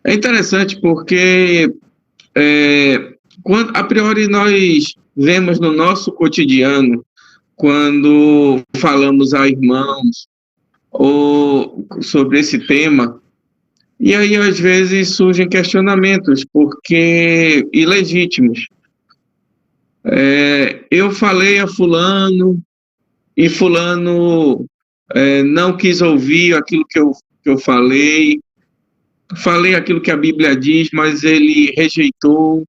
É interessante porque, quando, a priori, nós vemos no nosso cotidiano, quando falamos a irmãos ou sobre esse tema, e aí às vezes surgem questionamentos, porque ilegítimos. Eu falei a fulano e fulano não quis ouvir aquilo que eu falei aquilo que a Bíblia diz, mas ele rejeitou.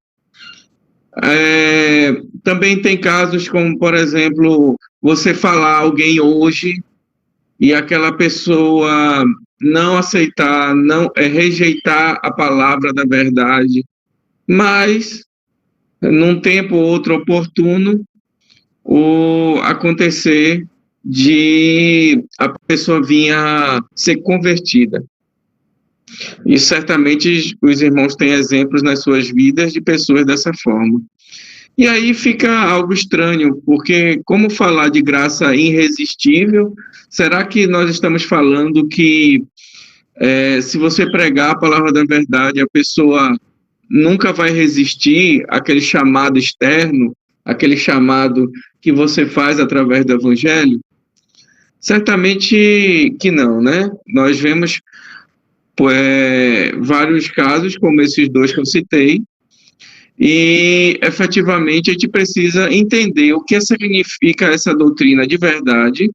Também tem casos como, por exemplo, você falar a alguém hoje e aquela pessoa não aceitar, não rejeitar a palavra da verdade, mas num tempo ou outro oportuno, o acontecer de a pessoa vir a ser convertida. E certamente os irmãos têm exemplos nas suas vidas de pessoas dessa forma. E aí fica algo estranho, porque como falar de graça irresistível? Será que nós estamos falando que se você pregar a palavra da verdade, a pessoa nunca vai resistir àquele chamado externo, aquele chamado que você faz através do evangelho? Certamente que não, né? Nós vemos vários casos, como esses dois que eu citei, e efetivamente a gente precisa entender o que significa essa doutrina de verdade,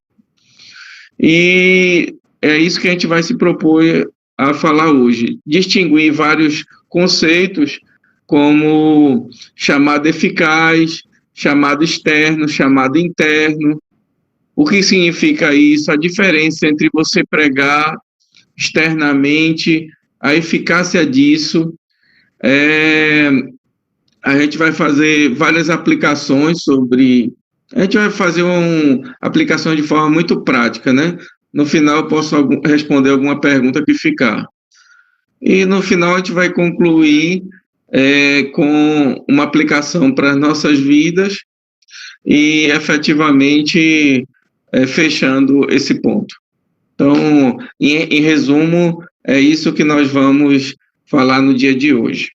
e é isso que a gente vai se propor a falar hoje. Distinguir vários conceitos, como chamado eficaz, chamado externo, chamado interno. O que significa isso? A diferença entre você pregar externamente, a eficácia disso. A gente vai fazer várias aplicações sobre. A gente vai fazer aplicações de forma muito prática, né? No final, eu posso responder alguma pergunta que ficar. E no final, a gente vai concluir com uma aplicação para as nossas vidas e, efetivamente, fechando esse ponto. Então, em resumo, é isso que nós vamos falar no dia de hoje.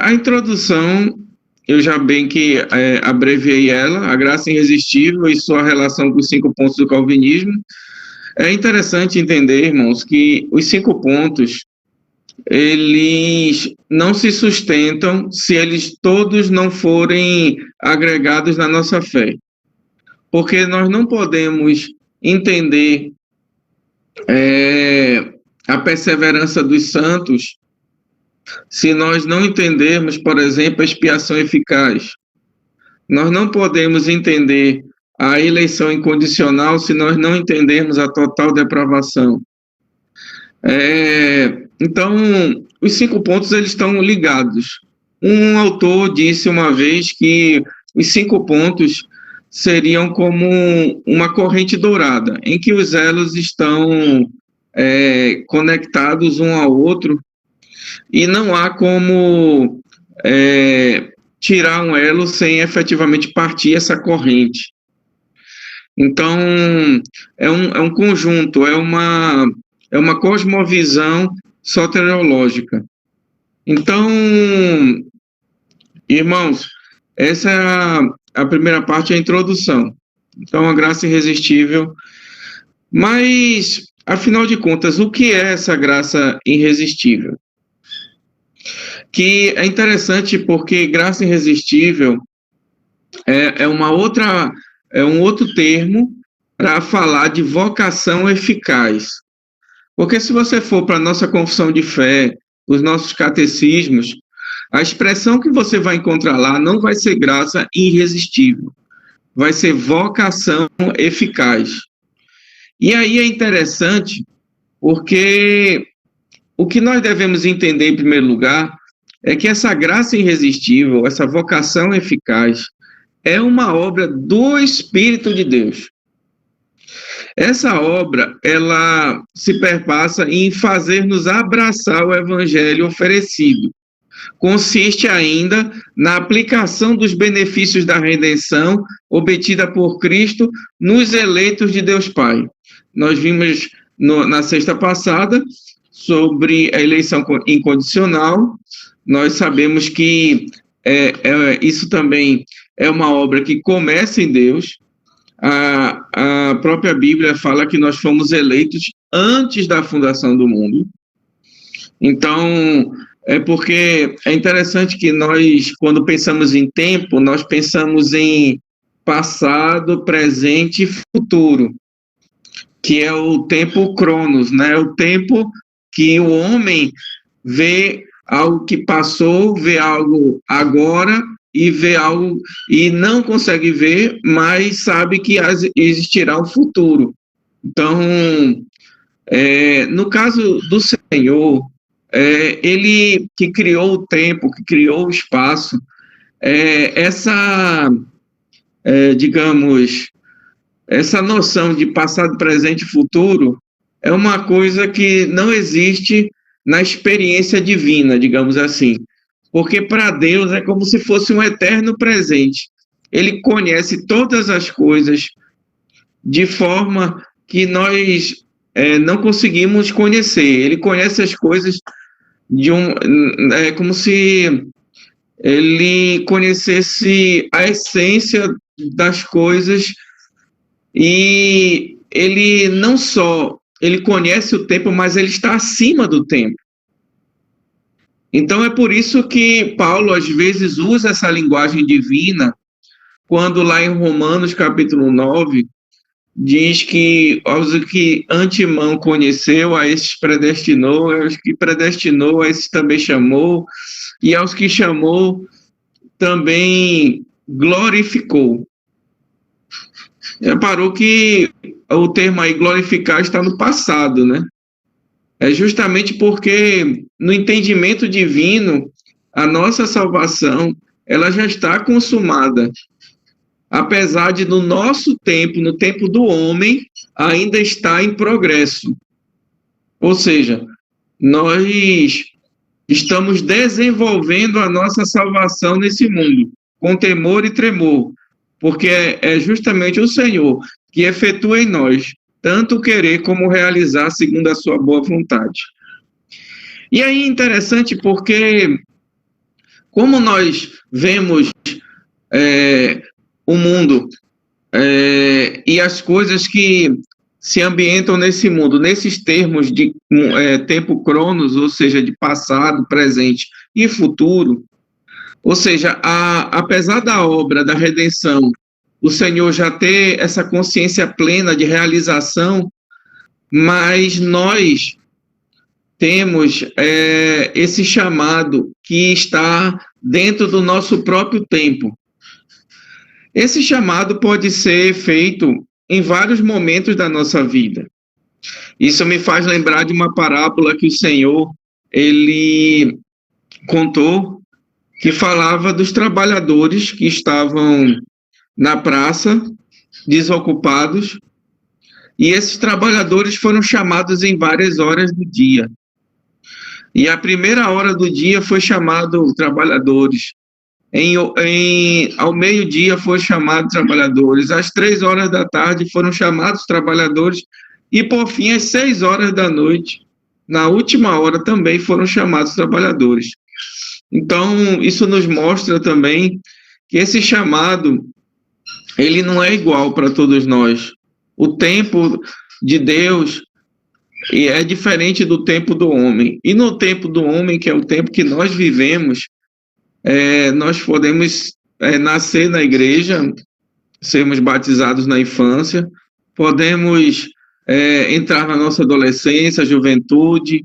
A introdução, eu já bem que abreviei ela, a graça irresistível e sua relação com os 5 pontos do calvinismo. É interessante entender, irmãos, que os 5 pontos, eles não se sustentam se eles todos não forem agregados na nossa fé. Porque nós não podemos entender a perseverança dos santos se nós não entendermos, por exemplo, a expiação eficaz. Nós não podemos entender a eleição incondicional se nós não entendermos a total depravação. Então, os 5 pontos eles estão ligados. Um autor disse uma vez que os 5 pontos seriam como uma corrente dourada, em que os elos estão conectados um ao outro, e não há como tirar um elo sem efetivamente partir essa corrente. Então, é um conjunto, é uma cosmovisão soteriológica. Então, irmãos, essa é a primeira parte, a introdução. Então, a graça irresistível. Mas, afinal de contas, o que é essa graça irresistível? Que é interessante porque graça irresistível é um outro termo para falar de vocação eficaz. Porque se você for para a nossa confissão de fé, os nossos catecismos, a expressão que você vai encontrar lá não vai ser graça irresistível, vai ser vocação eficaz. E aí é interessante porque o que nós devemos entender em primeiro lugar é que essa graça irresistível, essa vocação eficaz, é uma obra do Espírito de Deus. Essa obra, ela se perpassa em fazer-nos abraçar o evangelho oferecido. Consiste ainda na aplicação dos benefícios da redenção obtida por Cristo nos eleitos de Deus Pai. Nós vimos na sexta passada sobre a eleição incondicional. Nós sabemos que isso também é uma obra que começa em Deus. A própria Bíblia fala que nós fomos eleitos antes da fundação do mundo. Então, é porque é interessante que nós, quando pensamos em tempo, nós pensamos em passado, presente e futuro, que é o tempo Cronos, né? O tempo que o homem vê algo que passou, vê algo agora e vê algo e não consegue ver, mas sabe que existirá um futuro. Então, no caso do Senhor, ele que criou o tempo, que criou o espaço, digamos, essa noção de passado, presente e futuro é uma coisa que não existe na experiência divina, digamos assim. Porque para Deus é como se fosse um eterno presente. Ele conhece todas as coisas de forma que nós não conseguimos conhecer. Ele conhece as coisas como se ele conhecesse a essência das coisas, e ele não só ele conhece o tempo, mas ele está acima do tempo. Então é por isso que Paulo às vezes usa essa linguagem divina, quando lá em Romanos capítulo 9 diz que aos que antemão conheceu, a esses predestinou, aos que predestinou, a esses também chamou, e aos que chamou também glorificou. Reparou que o termo aí glorificar está no passado, né? É justamente porque no entendimento divino, a nossa salvação, ela já está consumada. Apesar de no nosso tempo, no tempo do homem, ainda está em progresso. Ou seja, nós estamos desenvolvendo a nossa salvação nesse mundo, com temor e tremor, porque é justamente o Senhor que efetua em nós tanto querer como realizar segundo a sua boa vontade. E aí é interessante porque, como nós vemos o mundo e as coisas que se ambientam nesse mundo, nesses termos de tempo cronos, ou seja, de passado, presente e futuro, ou seja, apesar da obra da redenção, o Senhor já ter essa consciência plena de realização, mas nós temos esse chamado que está dentro do nosso próprio tempo. Esse chamado pode ser feito em vários momentos da nossa vida. Isso me faz lembrar de uma parábola que o Senhor ele contou, que falava dos trabalhadores que estavam na praça, desocupados, e esses trabalhadores foram chamados em várias horas do dia. E a primeira hora do dia foi chamado trabalhadores. Ao meio-dia foram chamados trabalhadores. Às 3 horas da tarde foram chamados trabalhadores. E, por fim, às 6 horas da noite, na última hora, também foram chamados trabalhadores. Então, isso nos mostra também que esse chamado, ele não é igual para todos nós. O tempo de Deus é diferente do tempo do homem. E no tempo do homem, que é o tempo que nós vivemos, nós podemos nascer na igreja, sermos batizados na infância, podemos entrar na nossa adolescência, juventude,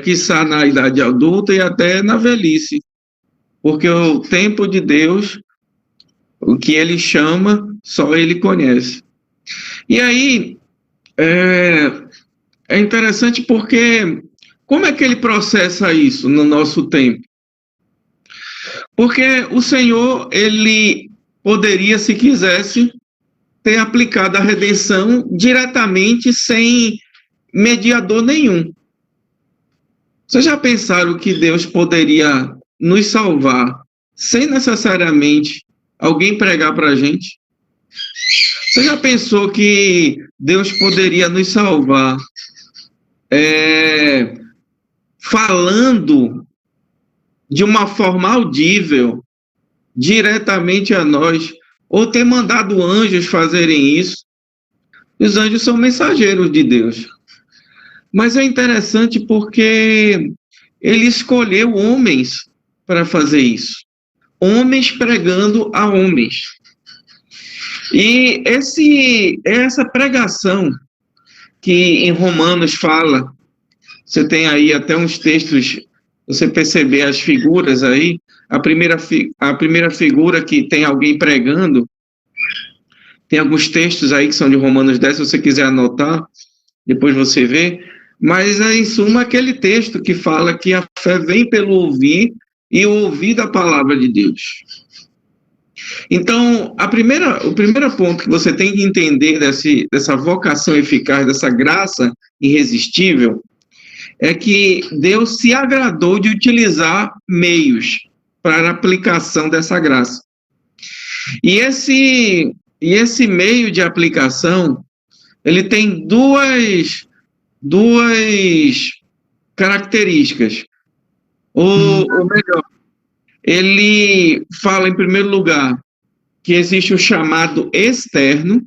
quiçá na idade adulta e até na velhice. Porque o tempo de Deus, o que ele chama, só ele conhece. E aí, é interessante porque como é que ele processa isso no nosso tempo? Porque o Senhor, ele poderia, se quisesse, ter aplicado a redenção diretamente, sem mediador nenhum. Vocês já pensaram que Deus poderia nos salvar sem necessariamente alguém pregar para a gente? Você já pensou que Deus poderia nos salvar falando de uma forma audível diretamente a nós, ou ter mandado anjos fazerem isso. Os anjos são mensageiros de Deus. Mas é interessante porque ele escolheu homens para fazer isso. Homens pregando a homens. E essa pregação que em Romanos fala, você tem aí até uns textos, você perceber as figuras aí, a primeira figura que tem alguém pregando, tem alguns textos aí que são de Romanos 10, se você quiser anotar, depois você vê, mas em suma aquele texto que fala que a fé vem pelo ouvir e o ouvir da palavra de Deus. Então, o primeiro ponto que você tem que entender dessa vocação eficaz, dessa graça irresistível, é que Deus se agradou de utilizar meios para a aplicação dessa graça. E esse meio de aplicação, ele tem duas características. Ou melhor, ele fala, em primeiro lugar, que existe o chamado externo,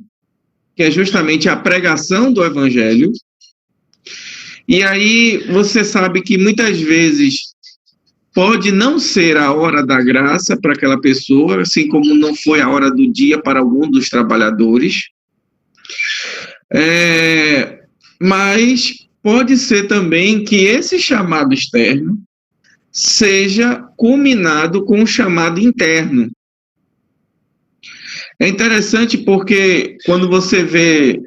que é justamente a pregação do evangelho. E aí você sabe que muitas vezes pode não ser a hora da graça para aquela pessoa, assim como não foi a hora do dia para algum dos trabalhadores. Mas pode ser também que esse chamado externo seja culminado com o chamado interno. É interessante porque quando você vê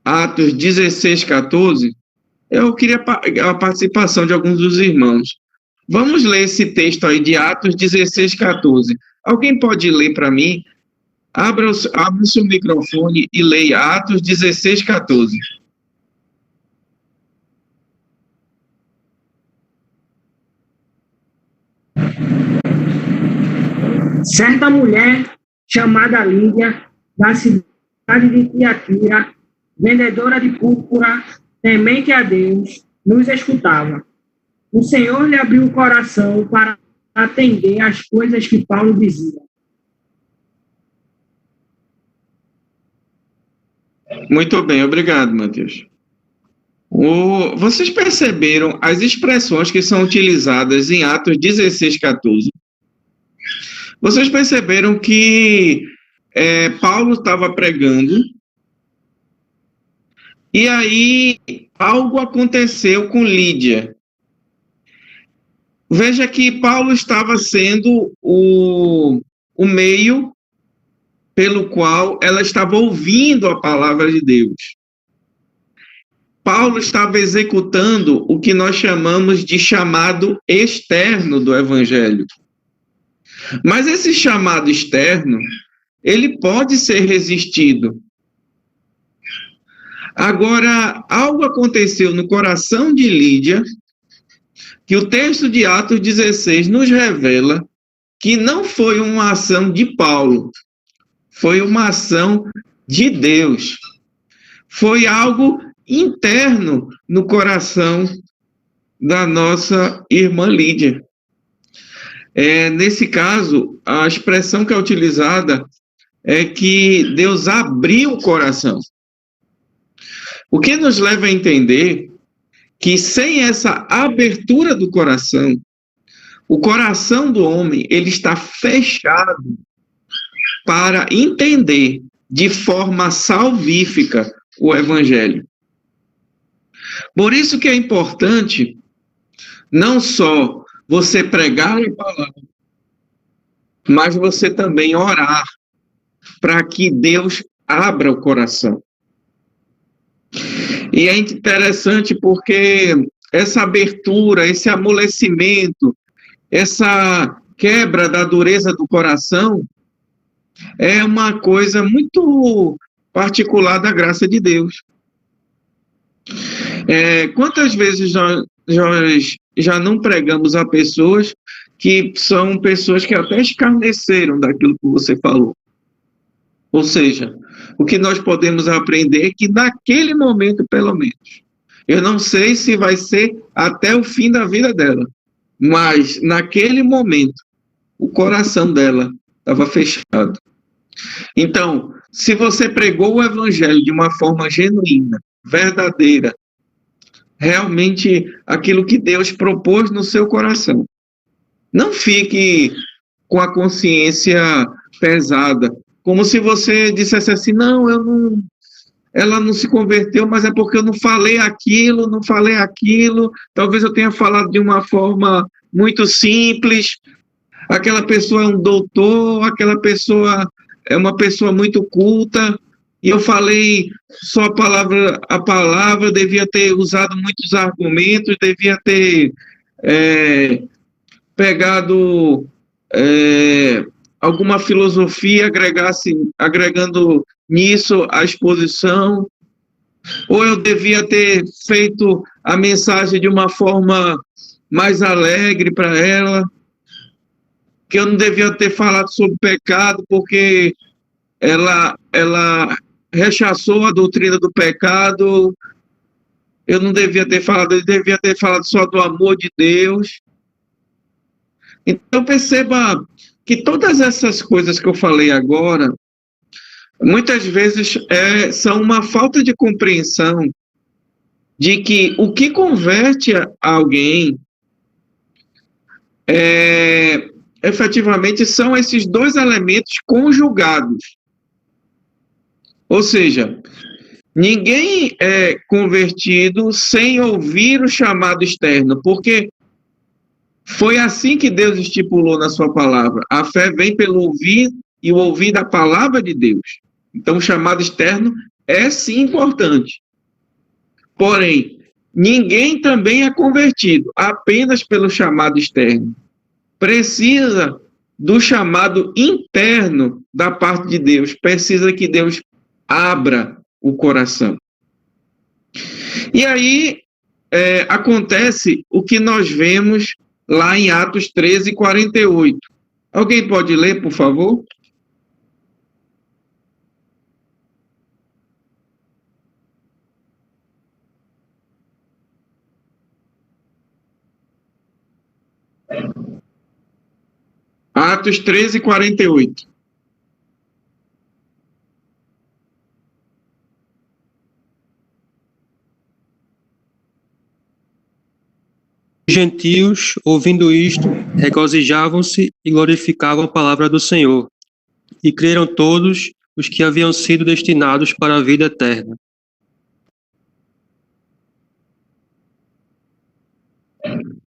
Atos 16, 14, eu queria a participação de alguns dos irmãos. Vamos ler esse texto aí de Atos 16, 14. Alguém pode ler para mim? Abra o seu microfone e leia Atos 16, 14. Certa mulher chamada Lídia, da cidade de Tiatira, vendedora de púrpura, temente a Deus, nos escutava. O Senhor lhe abriu o coração para atender às coisas que Paulo dizia. Muito bem, obrigado, Matheus. Vocês perceberam as expressões que são utilizadas em Atos 16, 14? Vocês perceberam que Paulo estava pregando e aí algo aconteceu com Lídia. Veja que Paulo estava sendo o meio pelo qual ela estava ouvindo a palavra de Deus. Paulo estava executando o que nós chamamos de chamado externo do evangelho. Mas esse chamado externo, ele pode ser resistido. Agora, algo aconteceu no coração de Lídia, que o texto de Atos 16 nos revela que não foi uma ação de Paulo, foi uma ação de Deus. Foi algo interno no coração da nossa irmã Lídia. Nesse caso, a expressão que é utilizada é que Deus abriu o coração. O que nos leva a entender que sem essa abertura do coração, o coração do homem ele está fechado para entender de forma salvífica o evangelho. Por isso que é importante não só você pregar a palavra, mas você também orar para que Deus abra o coração. E é interessante porque essa abertura, esse amolecimento, essa quebra da dureza do coração é uma coisa muito particular da graça de Deus. Quantas vezes nós já não pregamos a pessoas que são pessoas que até escarneceram daquilo que você falou? Ou seja, o que nós podemos aprender é que naquele momento, pelo menos, Eu não sei se vai ser até o fim da vida dela, mas naquele momento, o coração dela estava fechado. Então, se você pregou o evangelho de uma forma genuína, verdadeira, realmente aquilo que Deus propôs no seu coração, não fique com a consciência pesada, como se você dissesse assim, não, ela não se converteu, mas é porque eu não falei aquilo, talvez eu tenha falado de uma forma muito simples, aquela pessoa é um doutor, aquela pessoa é uma pessoa muito culta, e eu falei só a palavra, eu devia ter usado muitos argumentos, devia ter pegado alguma filosofia, agregando nisso a exposição, ou eu devia ter feito a mensagem de uma forma mais alegre para ela, que eu não devia ter falado sobre pecado, porque ela rechaçou a doutrina do pecado, eu não devia ter falado, eu devia ter falado só do amor de Deus. Então perceba que todas essas coisas que eu falei agora, muitas vezes são uma falta de compreensão de que o que converte alguém efetivamente são esses dois elementos conjugados. Ou seja, ninguém é convertido sem ouvir o chamado externo, porque foi assim que Deus estipulou na sua palavra. A fé vem pelo ouvir e o ouvir da palavra de Deus. Então, o chamado externo é sim importante. Porém, ninguém também é convertido apenas pelo chamado externo. Precisa do chamado interno da parte de Deus. Precisa que Deus abra o coração. E aí acontece o que nós vemos lá em Atos 13, 48. Alguém pode ler, por favor? Atos 13, 48. Os gentios, ouvindo isto, regozijavam-se e glorificavam a palavra do Senhor. E creram todos os que haviam sido destinados para a vida eterna.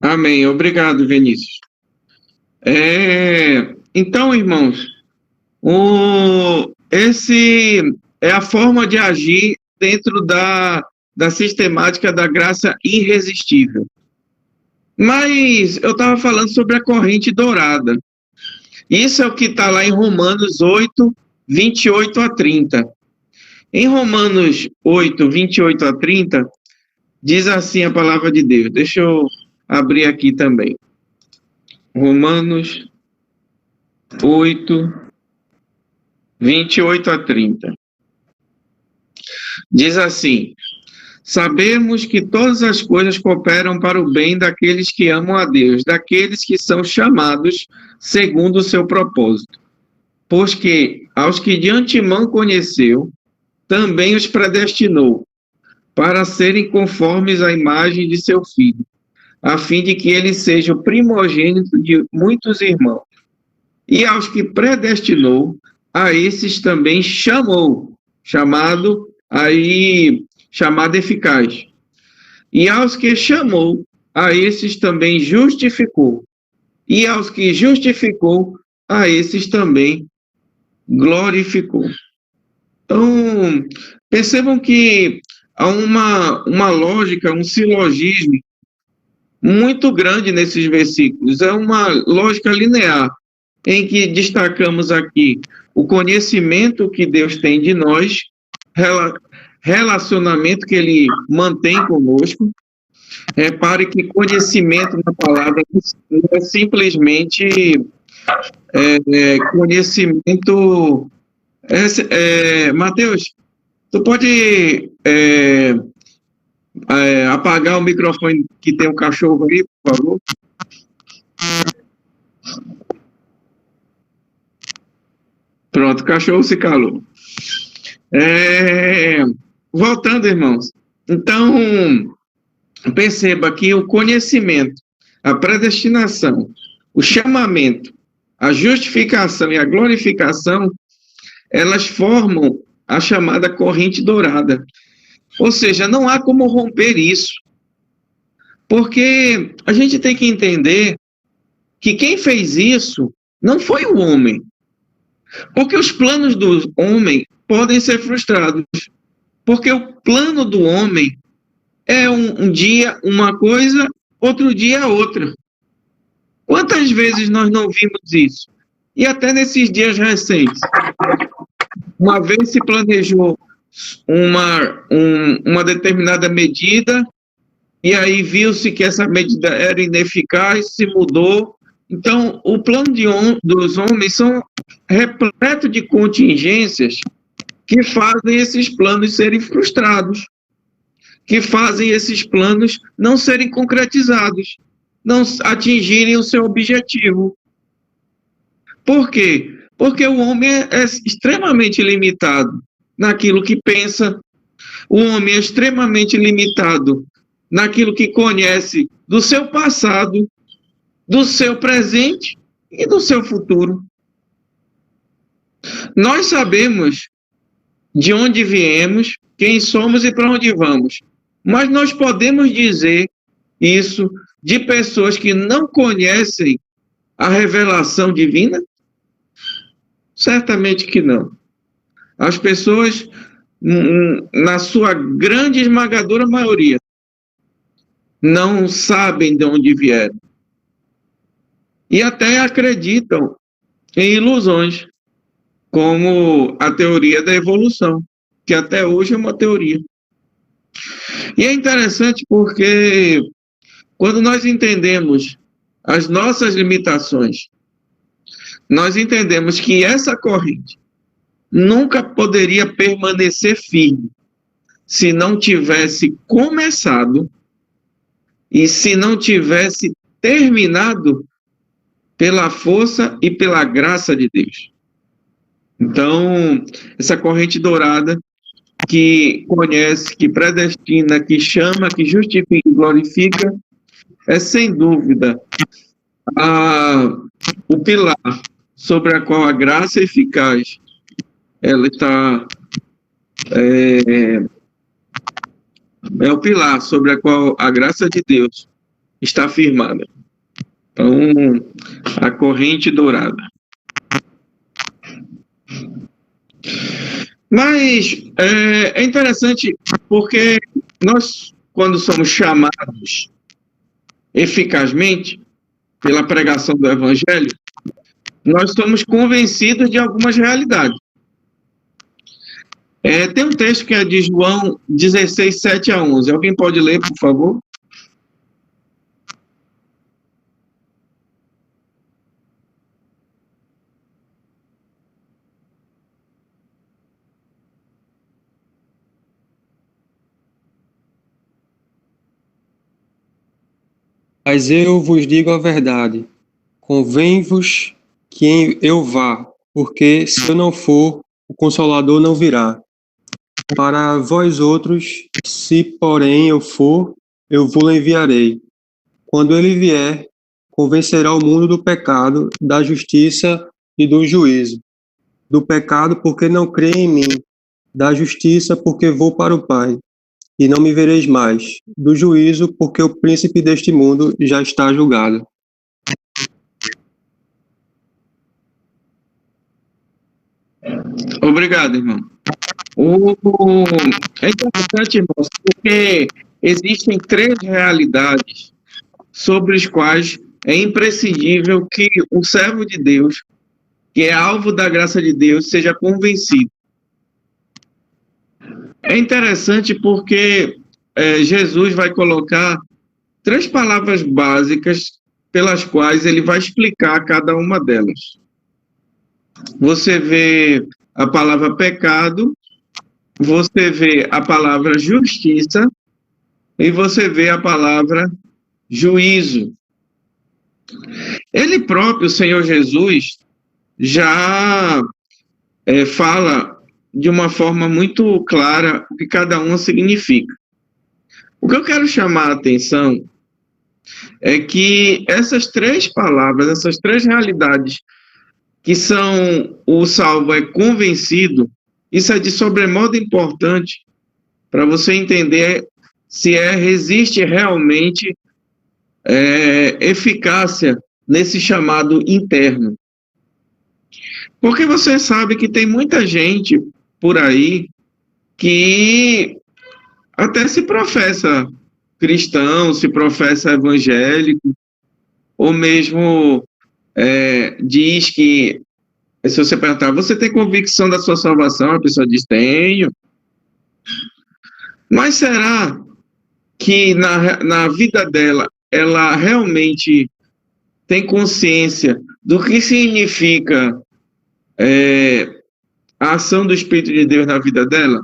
Amém. Obrigado, Vinícius. Então, irmãos, esse é a forma de agir dentro da sistemática da graça irresistível. Mas eu estava falando sobre a corrente dourada. Isso é o que está lá em Romanos 8, 28 a 30. Em Romanos 8, 28 a 30, diz assim a palavra de Deus. Deixa eu abrir aqui também. Romanos 8, 28 a 30. Diz assim: sabemos que todas as coisas cooperam para o bem daqueles que amam a Deus, daqueles que são chamados segundo o seu propósito. Pois que aos que de antemão conheceu, também os predestinou, para serem conformes à imagem de seu Filho, a fim de que ele seja o primogênito de muitos irmãos. E aos que predestinou, a esses também chamou, chamado eficaz. E aos que chamou, a esses também justificou. E aos que justificou, a esses também glorificou. Então, percebam que há uma lógica, um silogismo muito grande nesses versículos. É uma lógica linear, em que destacamos aqui o conhecimento que Deus tem de nós, relacionamento que Ele mantém conosco. Repare que conhecimento na palavra não é simplesmente conhecimento. Mateus, tu pode apagar o microfone que tem um cachorro aí, por favor. Pronto, o cachorro se calou. Voltando, irmãos. Então, perceba que o conhecimento, a predestinação, o chamamento, a justificação e a glorificação, elas formam a chamada corrente dourada. Ou seja, não há como romper isso. Porque a gente tem que entender que quem fez isso não foi o homem. Porque os planos do homem podem ser frustrados. Porque o plano do homem é um dia uma coisa, outro dia outra. Quantas vezes nós não vimos isso? E até nesses dias recentes. Uma vez se planejou uma determinada medida, e aí viu-se que essa medida era ineficaz, se mudou. Então, o plano dos homens são repleto de contingências que fazem esses planos serem frustrados, que fazem esses planos não serem concretizados, não atingirem o seu objetivo. Por quê? Porque o homem é extremamente limitado naquilo que pensa, o homem é extremamente limitado naquilo que conhece do seu passado, do seu presente e do seu futuro. Nós sabemos de onde viemos, quem somos e para onde vamos, mas nós podemos dizer isso de pessoas que não conhecem a revelação divina? Certamente que não. As pessoas, na sua grande esmagadora maioria, não sabem de onde vieram. E até acreditam em ilusões, como a teoria da evolução, que até hoje é uma teoria. E é interessante porque quando nós entendemos as nossas limitações, nós entendemos que essa corrente nunca poderia permanecer firme se não tivesse começado e se não tivesse terminado pela força e pela graça de Deus. Então, essa corrente dourada que conhece, que predestina, que chama, que justifica e glorifica, é sem dúvida o pilar sobre a qual a graça eficaz ela está é o pilar sobre a qual a graça de Deus está firmada. Então, a corrente dourada. Mas é interessante porque nós, quando somos chamados eficazmente pela pregação do Evangelho, nós somos convencidos de algumas realidades. Tem um texto que é de João 16, 7 a 11. Alguém pode ler, por favor? Mas eu vos digo a verdade, convém-vos que eu vá, porque se eu não for, o Consolador não virá. Para vós outros, se porém eu for, eu vos enviarei. Quando ele vier, convencerá o mundo do pecado, da justiça e do juízo. Do pecado, porque não crê em mim. Da justiça, porque vou para o Pai, e não me vereis mais. Do juízo, porque o príncipe deste mundo já está julgado. Obrigado, irmão. É interessante, irmãos, porque existem 3 realidades sobre as quais é imprescindível que um servo de Deus, que é alvo da graça de Deus, seja convencido. É interessante porque Jesus vai colocar 3 palavras básicas pelas quais ele vai explicar cada uma delas. Você vê a palavra pecado, você vê a palavra justiça e você vê a palavra juízo. Ele próprio, o Senhor Jesus, já fala de uma forma muito clara o que cada uma significa. O que eu quero chamar a atenção é que essas três palavras, essas três realidades, que são o salvo é convencido, isso é de sobremodo importante para você entender se existe realmente eficácia nesse chamado interno. Porque você sabe que tem muita gente por aí que até se professa cristão, se professa evangélico, ou mesmo diz que, se você perguntar, você tem convicção da sua salvação? A pessoa diz, tenho. Mas será que na vida dela, ela realmente tem consciência do que significa a ação do Espírito de Deus na vida dela?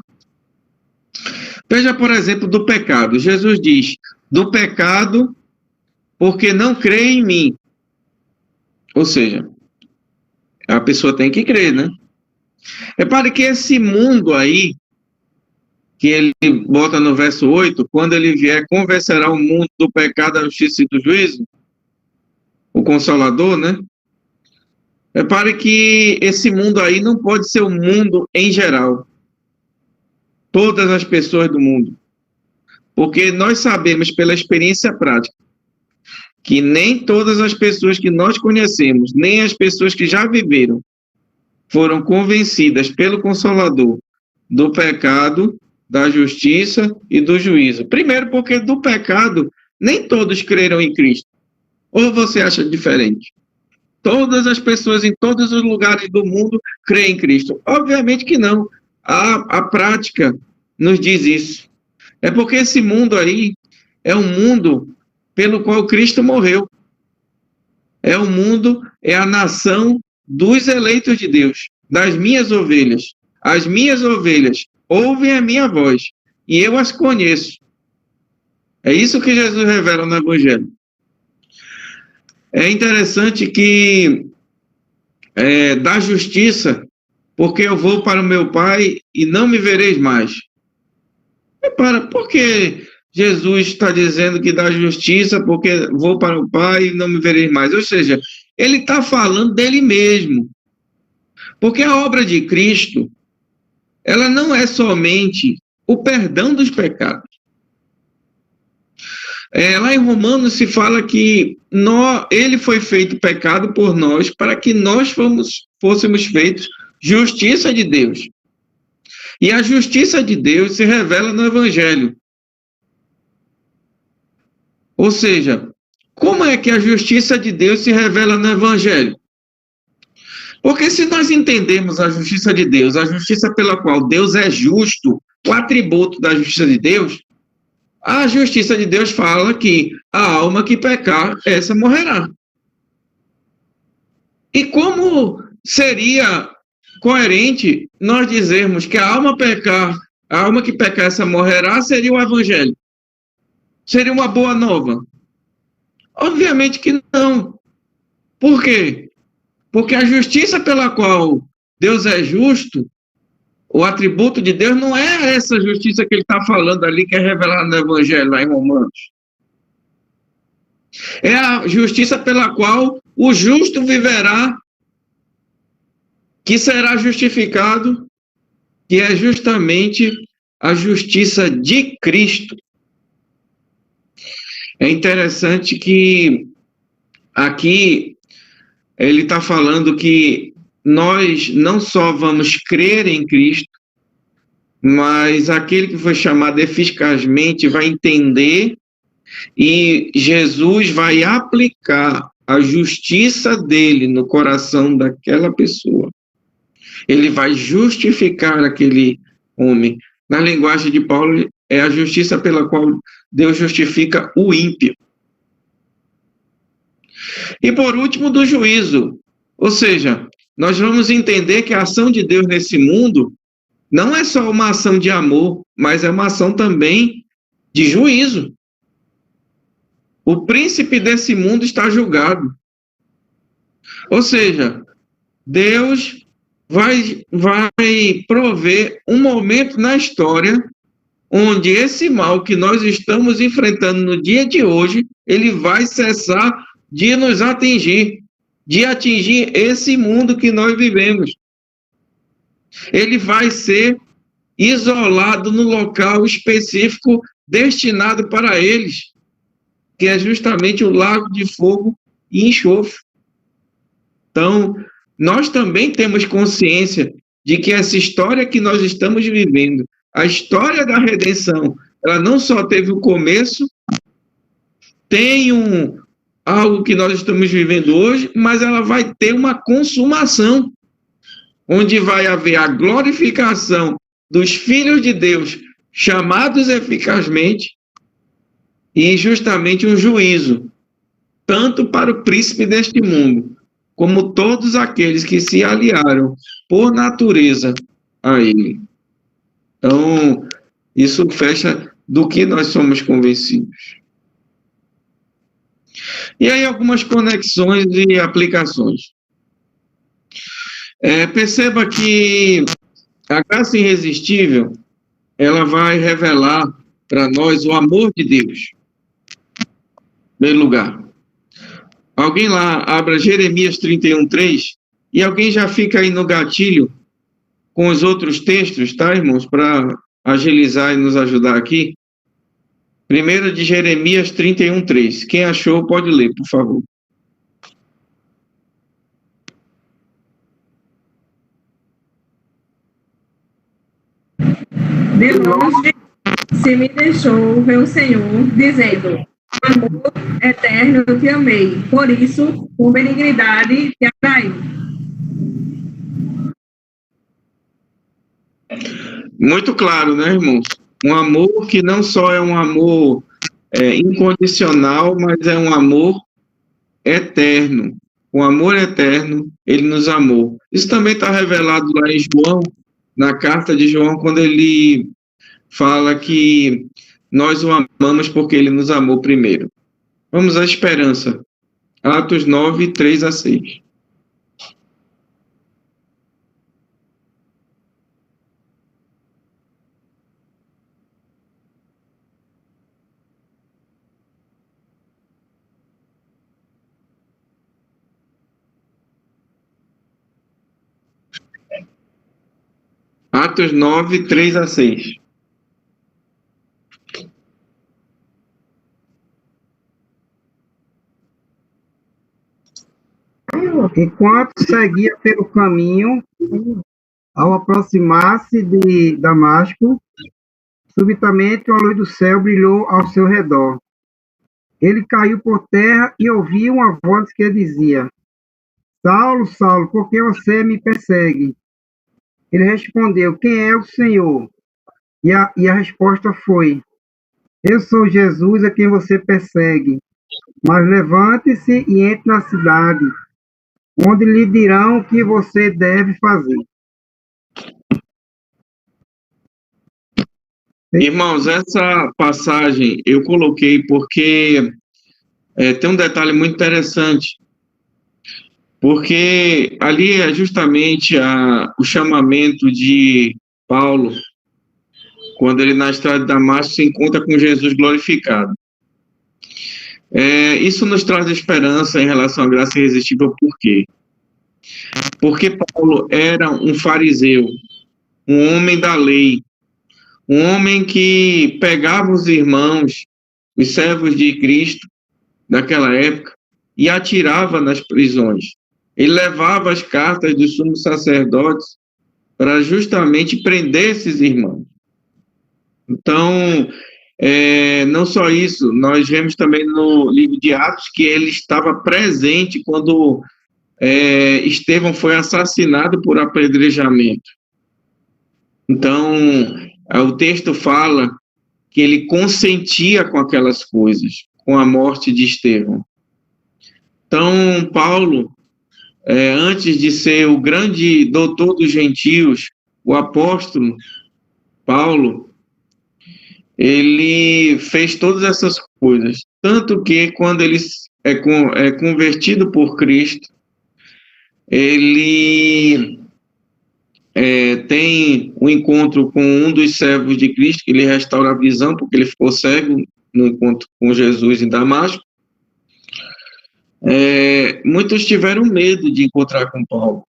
Veja, por exemplo, do pecado. Jesus diz, do pecado, porque não crê em mim. Ou seja, a pessoa tem que crer, né? Repare que esse mundo aí, que ele bota no verso 8, quando ele vier, convencerá o mundo do pecado, da justiça e do juízo, o Consolador, né? Repare que esse mundo aí não pode ser o mundo em geral. Todas as pessoas do mundo. Porque nós sabemos pela experiência prática que nem todas as pessoas que nós conhecemos, nem as pessoas que já viveram, foram convencidas pelo Consolador do pecado, da justiça e do juízo. Primeiro, porque do pecado, nem todos creram em Cristo. Ou você acha diferente? Todas as pessoas em todos os lugares do mundo creem em Cristo. Obviamente que não. A prática nos diz isso. É porque esse mundo aí é um mundo pelo qual Cristo morreu. É o mundo, é a nação dos eleitos de Deus, das minhas ovelhas. As minhas ovelhas ouvem a minha voz e eu as conheço. É isso que Jesus revela no Evangelho. É interessante que da justiça, porque eu vou para o meu Pai e não me vereis mais. Repara, por que Jesus está dizendo que dá justiça, porque vou para o Pai e não me vereis mais? Ou seja, ele está falando dele mesmo. Porque a obra de Cristo, ela não é somente o perdão dos pecados. Lá em Romanos se fala que ele foi feito pecado por nós para que nós fôssemos feitos justiça de Deus. E a justiça de Deus se revela no Evangelho. Ou seja, como é que a justiça de Deus se revela no Evangelho? Porque se nós entendemos a justiça de Deus, a justiça pela qual Deus é justo, o atributo da justiça de Deus, a justiça de Deus fala que a alma que pecar, essa morrerá. E como seria coerente nós dizermos que a alma que pecar, essa morrerá, seria o Evangelho? Seria uma boa nova? Obviamente que não. Por quê? Porque a justiça pela qual Deus é justo, o atributo de Deus não é essa justiça que ele está falando ali, que é revelada no Evangelho, lá em Romanos. É a justiça pela qual o justo viverá, que será justificado, que é justamente a justiça de Cristo. É interessante que aqui ele está falando que nós não só vamos crer em Cristo, mas aquele que foi chamado eficazmente vai entender e Jesus vai aplicar a justiça dele no coração daquela pessoa. Ele vai justificar aquele homem. Na linguagem de Paulo, é a justiça pela qual Deus justifica o ímpio. E por último, do juízo. Ou seja, nós vamos entender que a ação de Deus nesse mundo não é só uma ação de amor, mas é uma ação também de juízo. O príncipe desse mundo está julgado. Ou seja, Deus vai prover um momento na história onde esse mal que nós estamos enfrentando no dia de hoje, ele vai cessar de nos atingir, de atingir esse mundo que nós vivemos. Ele vai ser isolado no local específico destinado para eles, que é justamente o lago de fogo e enxofre. Então, nós também temos consciência de que essa história que nós estamos vivendo, a história da redenção, ela não só teve o começo, tem algo que nós estamos vivendo hoje, mas ela vai ter uma consumação, onde vai haver a glorificação dos filhos de Deus, chamados eficazmente, e justamente um juízo, tanto para o príncipe deste mundo, como todos aqueles que se aliaram por natureza a ele. Então, isso fecha do que nós somos convencidos. E aí algumas conexões e aplicações. Perceba que a graça irresistível, ela vai revelar para nós o amor de Deus. Em primeiro lugar. Alguém lá abra Jeremias 31:3 e alguém já fica aí no gatilho com os outros textos, tá, irmãos? Para agilizar e nos ajudar aqui. Primeiro de Jeremias 31:3. Quem achou pode ler, por favor. De longe se me deixou ver o Senhor, dizendo: amor eterno eu te amei, por isso, com benignidade te atraí. Muito claro, né, irmãos? Um amor que não só é um amor incondicional, mas é um amor eterno. Um amor eterno, ele nos amou. Isso também está revelado lá em João, na carta de João, quando ele fala que nós o amamos porque ele nos amou primeiro. Vamos à esperança. Atos 9, 3-6. Atos 9, 3-6. Enquanto seguia pelo caminho, ao aproximar-se de Damasco, subitamente uma luz do céu brilhou ao seu redor. Ele caiu por terra e ouviu uma voz que dizia: Saulo, Saulo, por que você me persegue? Ele respondeu: quem é o Senhor? E a resposta foi: eu sou Jesus a quem você persegue. Mas levante-se e entre na cidade, onde lhe dirão o que você deve fazer. Irmãos, essa passagem eu coloquei porque tem um detalhe muito interessante. Porque ali é justamente o chamamento de Paulo, quando ele na estrada de Damasco se encontra com Jesus glorificado. Isso nos traz esperança em relação à graça irresistível, por quê? Porque Paulo era um fariseu, um homem da lei, um homem que pegava os irmãos, os servos de Cristo daquela época, e atirava nas prisões. Ele levava as cartas dos sumos sacerdotes para justamente prender esses irmãos. Então, não só isso, nós vemos também no livro de Atos que ele estava presente quando Estevão foi assassinado por apedrejamento. Então, o texto fala que ele consentia com aquelas coisas, com a morte de Estevão. Então, Paulo, antes de ser o grande doutor dos gentios, o apóstolo Paulo, ele fez todas essas coisas. Tanto que, quando ele é convertido por Cristo, ele tem um encontro com um dos servos de Cristo, que ele restaura a visão, porque ele ficou cego no encontro com Jesus em Damasco. Muitos tiveram medo de encontrar com Paulo,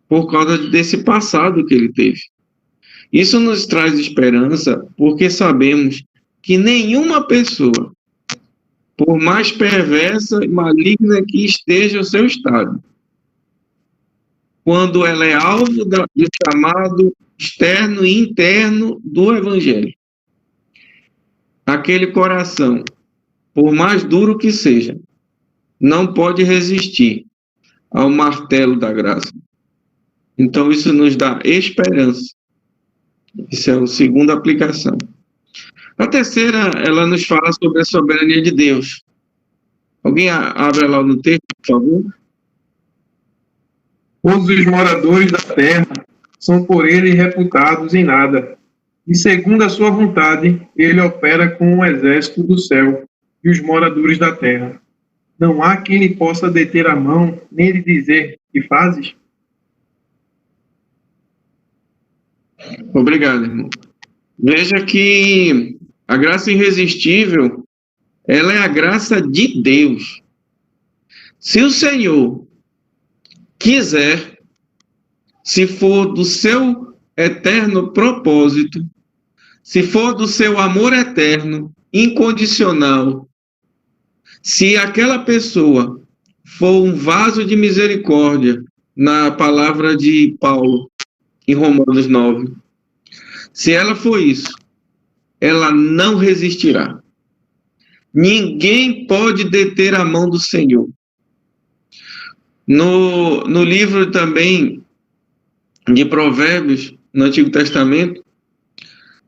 por causa desse passado que ele teve. Isso nos traz esperança, porque sabemos que nenhuma pessoa, por mais perversa e maligna que esteja o seu estado, quando ela é alvo do chamado externo e interno do Evangelho, aquele coração, por mais duro que seja, não pode resistir ao martelo da graça. Então, isso nos dá esperança. Isso é a segunda aplicação. A terceira, ela nos fala sobre a soberania de Deus. Alguém abre lá no texto, por favor? Todos os moradores da terra são por ele reputados em nada. E segundo a sua vontade, ele opera com o exército do céu e os moradores da terra. Não há quem lhe possa deter a mão, nem lhe dizer: que fazes? Obrigado, irmão. Veja que a graça irresistível, ela é a graça de Deus. Se o Senhor quiser, se for do seu eterno propósito, se for do seu amor eterno, incondicional, se aquela pessoa for um vaso de misericórdia, na palavra de Paulo, em Romanos 9, se ela for isso, ela não resistirá. Ninguém pode deter a mão do Senhor. No livro também de Provérbios, no Antigo Testamento,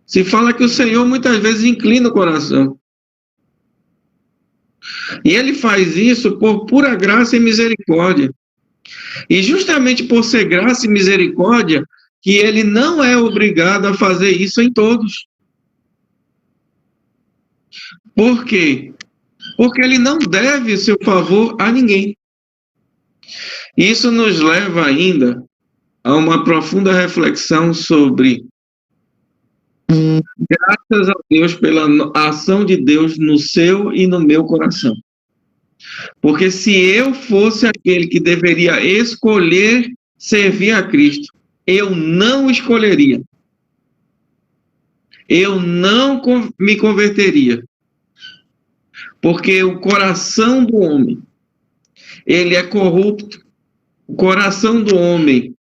se fala que o Senhor muitas vezes inclina o coração. E ele faz isso por pura graça e misericórdia. E justamente por ser graça e misericórdia, que ele não é obrigado a fazer isso em todos. Por quê? Porque ele não deve seu favor a ninguém. Isso nos leva ainda a uma profunda reflexão sobre graças a Deus pela ação de Deus no seu e no meu coração. Porque se eu fosse aquele que deveria escolher servir a Cristo, eu não escolheria. Eu não me converteria. Porque o coração do homem, ele é corrupto. O coração do homem,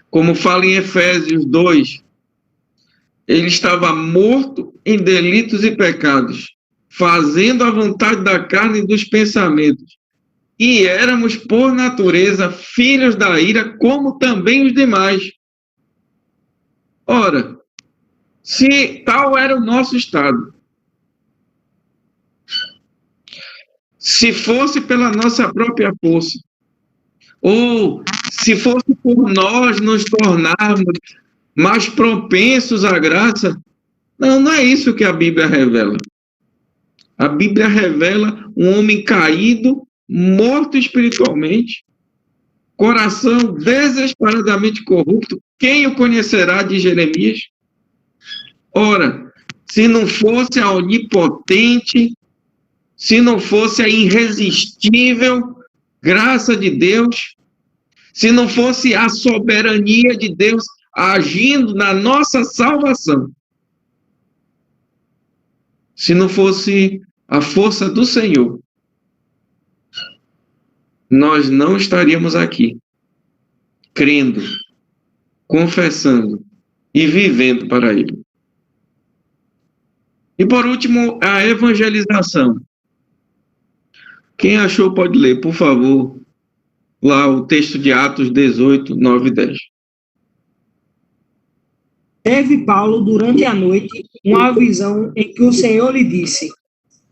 como fala em Efésios 2, ele estava morto em delitos e pecados, fazendo a vontade da carne e dos pensamentos. E éramos, por natureza, filhos da ira, como também os demais. Ora, se tal era o nosso estado, se fosse pela nossa própria força, ou se fosse por nós nos tornarmos mais propensos à graça, não é isso que a Bíblia revela. A Bíblia revela um homem caído, morto espiritualmente, coração desesperadamente corrupto. Quem o conhecerá, de Jeremias? Ora, se não fosse a onipotente, se não fosse a irresistível graça de Deus, se não fosse a soberania de Deus agindo na nossa salvação, se não fosse a força do Senhor, nós não estaríamos aqui, crendo, confessando e vivendo para Ele. E por último, a evangelização. Quem achou pode ler, por favor, lá o texto de Atos 18, 9 e 10. Teve Paulo, durante a noite, uma visão em que o Senhor lhe disse: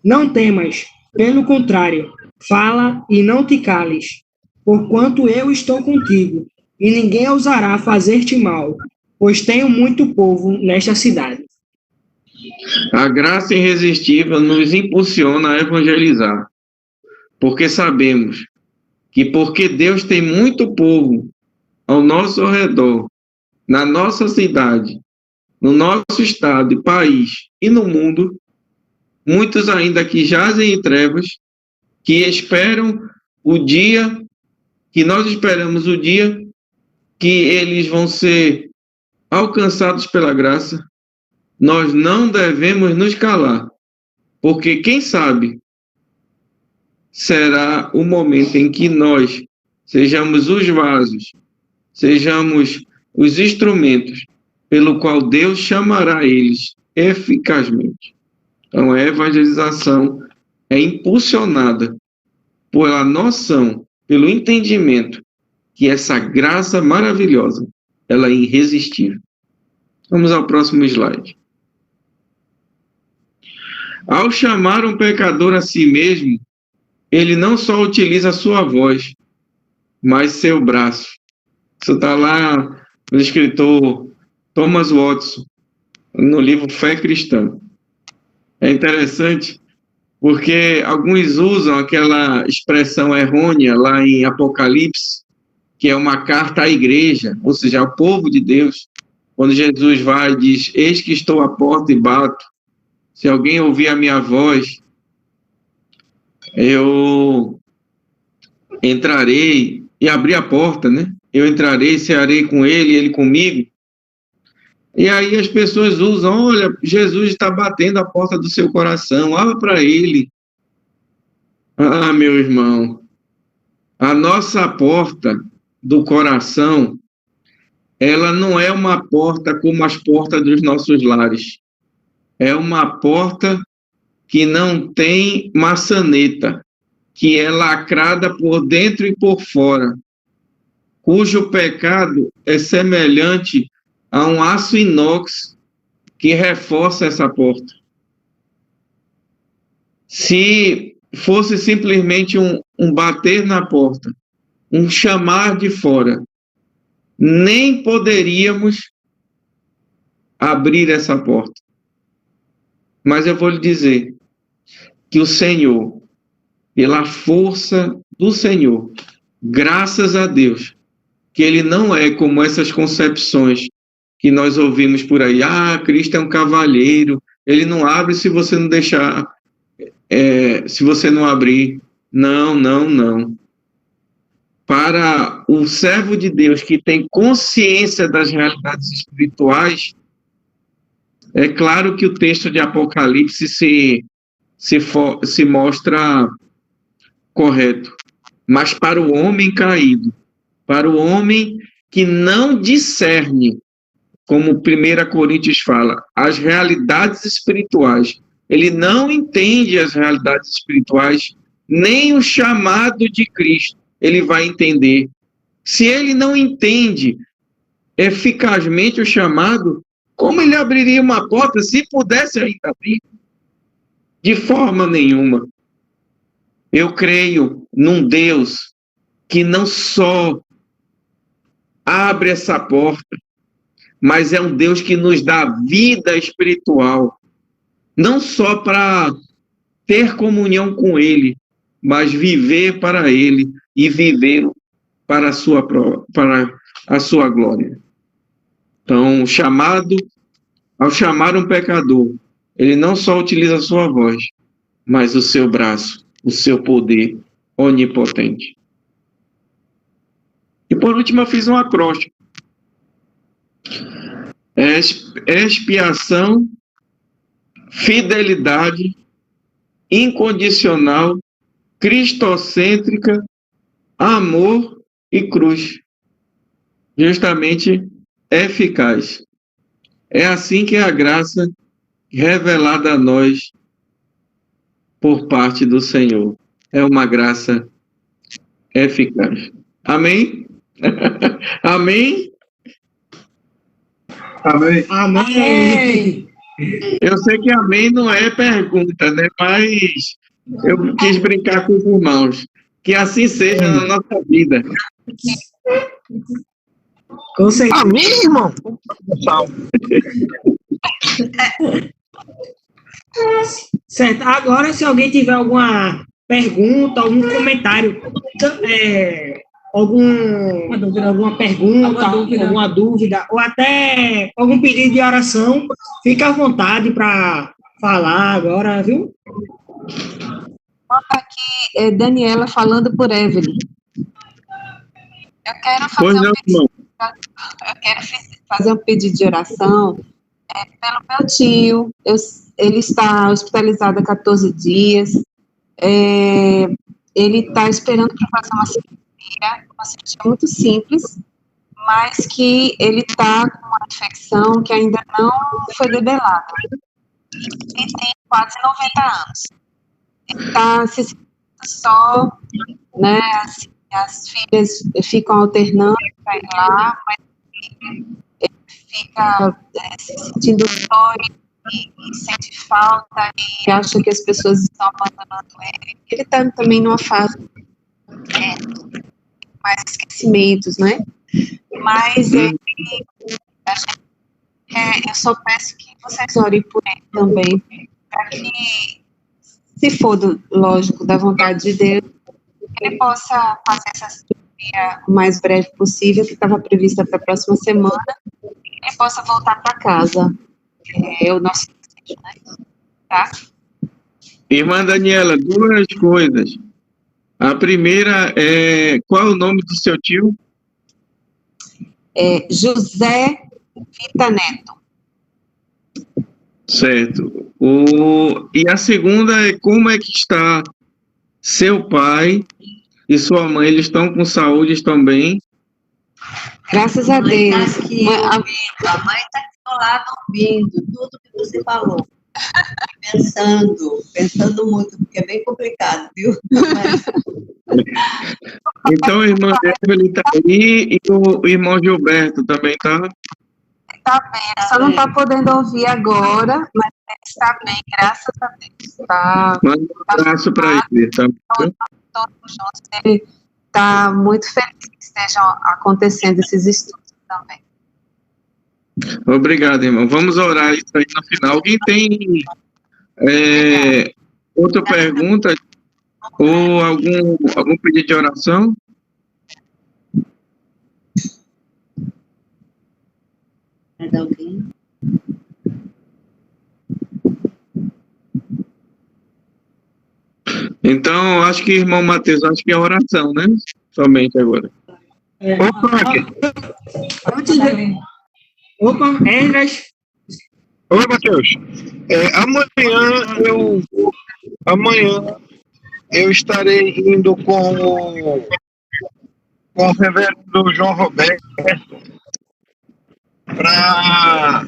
não temas, pelo contrário, fala e não te cales, porquanto eu estou contigo, e ninguém ousará fazer-te mal, pois tenho muito povo nesta cidade. A graça irresistível nos impulsiona a evangelizar, porque sabemos que porque Deus tem muito povo ao nosso redor, na nossa cidade, no nosso estado e país e no mundo, muitos ainda que jazem em trevas, que esperam o dia, que nós esperamos o dia que eles vão ser alcançados pela graça, nós não devemos nos calar, porque quem sabe será o momento em que nós sejamos os vasos, sejamos os instrumentos pelo qual Deus chamará eles eficazmente. Então, a evangelização é impulsionada pela noção, pelo entendimento que essa graça maravilhosa, ela é irresistível. Vamos ao próximo slide. Ao chamar um pecador a si mesmo, ele não só utiliza a sua voz, mas seu braço. Isso está lá no escritor Thomas Watson, no livro Fé Cristã. É interessante porque alguns usam aquela expressão errônea lá em Apocalipse, que é uma carta à igreja, ou seja, ao povo de Deus. Quando Jesus vai e diz, eis que estou à porta e bato. Se alguém ouvir a minha voz, eu entrarei e abrir a porta, né? Eu entrarei, cearei com ele, ele comigo. E aí as pessoas usam, olha, Jesus está batendo a porta do seu coração, abra para ele. Ah, meu irmão, a nossa porta do coração, ela não é uma porta como as portas dos nossos lares. É uma porta que não tem maçaneta, que é lacrada por dentro e por fora, cujo pecado é semelhante a um aço inox que reforça essa porta. Se fosse simplesmente um bater na porta, um chamar de fora, nem poderíamos abrir essa porta. Mas eu vou lhe dizer que o Senhor, pela força do Senhor, graças a Deus, que Ele não é como essas concepções que nós ouvimos por aí. Ah, Cristo é um cavalheiro, Ele não abre se você não deixar, se você não abrir. Não, não, não. Para o servo de Deus que tem consciência das realidades espirituais, é claro que o texto de Apocalipse se mostra correto. Mas para o homem caído, para o homem que não discerne, como 1 Coríntios fala, as realidades espirituais, ele não entende as realidades espirituais, nem o chamado de Cristo, ele vai entender. Se ele não entende eficazmente o chamado, como ele abriria uma porta se pudesse ainda abrir? De forma nenhuma. Eu creio num Deus que não só abre essa porta, mas é um Deus que nos dá vida espiritual, não só para ter comunhão com Ele, mas viver para Ele e viver para a sua glória. Então, ao chamar um pecador, ele não só utiliza a sua voz, mas o seu braço, o seu poder onipotente. E por último, eu fiz um acróstico. Expiação, fidelidade, incondicional, cristocêntrica, amor e cruz. Justamente eficaz. É assim que é a graça revelada a nós por parte do Senhor. É uma graça eficaz. Amém? Amém? Amém. Amém. Eu sei que amém não é pergunta, né? Mas eu quis brincar com os irmãos. Que assim seja na nossa vida. Com certeza. Amém, irmão? Certo. Agora, se alguém tiver alguma pergunta, algum comentário, alguma pergunta, alguma dúvida, ou até algum pedido de oração, fica à vontade para falar agora, viu? Aqui é Daniela falando por Evelyn. Eu quero Pois não, irmão. fazer um pedido de oração pelo meu tio. Ele está hospitalizado há 14 dias. Ele está esperando para fazer uma cirurgia muito simples, mas que ele está com uma infecção que ainda não foi debelada. Ele tem quase 90 anos. Ele está se sentindo só, né? Assim, as filhas ficam alternando para ir lá, mas ele fica se sentindo só e sente falta e acha que as pessoas estão abandonando ele. Ele está também numa fase mais esquecimentos, né? Mas eu só peço que vocês orem por ele também, para que, se for, lógico, da vontade de Deus, ele possa fazer essa cirurgia o mais breve possível, que estava prevista para a próxima semana, e ele possa voltar para casa. É o nosso desejo, né? Tá? Irmã Daniela, duas coisas. A primeira é, qual é o nome do seu tio? José Vita Neto. Certo. E a segunda é como é que está seu pai e sua mãe? Eles estão com saúde, estão bem? Graças a Deus. Tá aqui, a mãe está aqui do lado ouvindo tudo que você falou. Pensando muito, porque é bem complicado, viu? Então, a irmã Evelyn está aí e o irmão Gilberto também está? Está bem, ele só não está podendo ouvir agora, mas ele está bem, graças a Deus. Manda um abraço para ele, tá? Todos juntos. Ele está muito feliz que estejam acontecendo esses estudos também. Obrigado, irmão. Vamos orar isso aí no final. Alguém tem outra pergunta ou algum pedido de oração? Mais alguém? Então, acho que, irmão Matheus, acho que é oração, né? Somente agora. Opa, Esdras. Oi, Matheus. Amanhã eu estarei indo com o reverendo João Roberto para